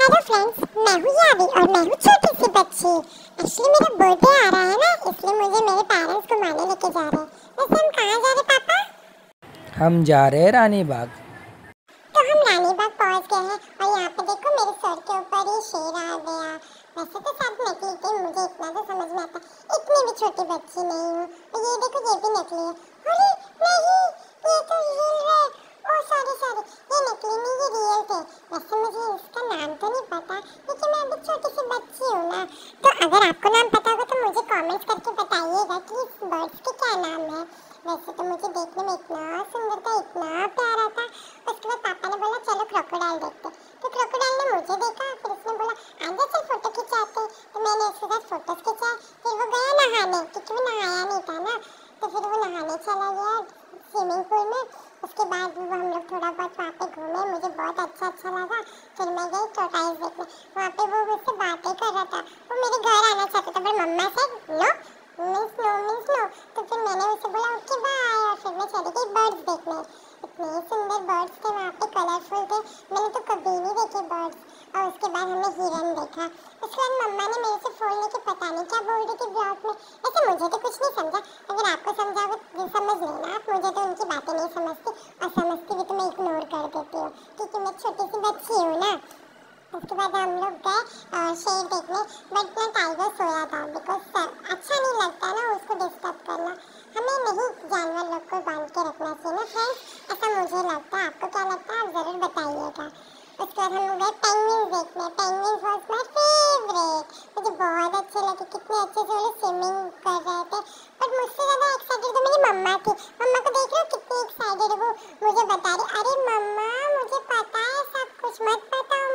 Hello friends, मैं हूँ यावी और मैं हूँ छोटी सी बच्ची। एक्चुअली मेरा बर्थडे आ रहा है ना, इसलिए मुझे मेरे पेरेंट्स घुमाने लेके जा रहे हैं। वैसे हम कहाँ जा रहे पापा? हम जा रहे हैं रानी बाग। तो हम रानी बाग पहुँच गए हैं और यहाँ पे देखो मेरे सर के ऊपर ये शेर आ गया। वैसे तो सब नकली थे, मुझे इतना तो समझ में आता, इतनी भी छोटी बच्ची नहीं हूँ। और ये देखो ये भी नकली है। अरे नहीं, ये तो रियल है। ओ सॉरी सॉरी, ये नकली नहीं, ये रियल थे। वैसे मुझे इसका नाम तो नहीं पता, लेकिन मैं अभी छोटी सी बच्ची हूँ ना। तो अगर आपको नाम पता होगा तो मुझे कमेंट्स करके बताइएगा कि इस बर्ड्स के क्या नाम है। वैसे तो मुझे देखने में इतना सुंदर था, इतना प्यारा था। उसके बाद पापा ने बोला चलो क्रोकोडाइल देखते। तो क्रोकोडाइल ने मुझे देखा, फिर उसने बोला आजा चल फोटो खिंचाते। तो मैंने उसके साथ फोटोज खिंचाए। फिर वो गया नहाने, क्योंकि वो नहाया नहीं था ना। तो फिर वो नहाने चला गया स्विमिंग पूल में। उसके बाद हम लोग थोड़ा बहुत वहाँ पे घूमे, मुझे बहुत अच्छा लगा। फिर मैं गई टॉर्टोइस देखने। वहाँ पे वो मुझसे बातें कर रहा था। वो मेरे घर आना चाहता था, पर मम्मा से नो मीन्स नो। तो फिर मैंने उसे बोला ओके बाय, और फिर मैं चली गई बर्ड्स देखने। इतने सुंदर बर्ड्स थे वहाँ पे, कलरफुल थे। मैंने तो कभी नहीं देखे बर्ड्स। और उसके बाद हमने हिरन देखा। उसके बाद मम्मा ने मेरे से फोन लेके पता नहीं क्या बोल रही थी ब्लॉग में। ऐसे मुझे तो कुछ नहीं समझा। अगर आपको समझा हो तो समझ लेना आप, मुझे तो उनकी बातें नहीं समझती, और समझती भी तो मैं इग्नोर कर देती हूँ, क्योंकि मैं छोटी सी बच्ची हूँ ना। उसके बाद हम लोग गए शेर देखने, बट ना टाइगर सोया था, बिकॉज अच्छा नहीं लगता ना उसको डिस्टर्ब करना। हमें नहीं जानवर लोग को बांध के रखना चाहिए ना फ्रेंड्स, ऐसा मुझे लगता है। आपको क्या लगता है आप ज़रूर बताइएगा। उसके बाद हम लोग गए पेंगुइन्स देखने। पेंगुइन्स वाज माय फेवरेट, मुझे बहुत अच्छे लगे। कितने अच्छे से वो लोग स्विमिंग कर रहे थे। बट मुझसे ज़्यादा एक्साइटेड तो मेरी मम्मा थी। मम्मा को देख रहे हो कितनी एक्साइटेड है वो, मुझे बता रही अरे मम्मा मुझे पता है सब कुछ, मत बताओ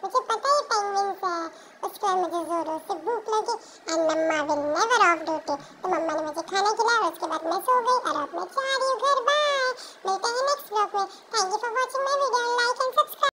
मुझे पता है पेंगुइन्स है। उसके बाद मुझे जोरों से भूख लगी and mamma will never off duty. तो मम्मा ने मुझे खाना खिलाया और उसके बाद मैं सो गई और अब मैं जा रही हूँ घर। बाय, मिलते हैं नेक्स्ट व्लॉग में। Thank you for watching my video, like and subscribe.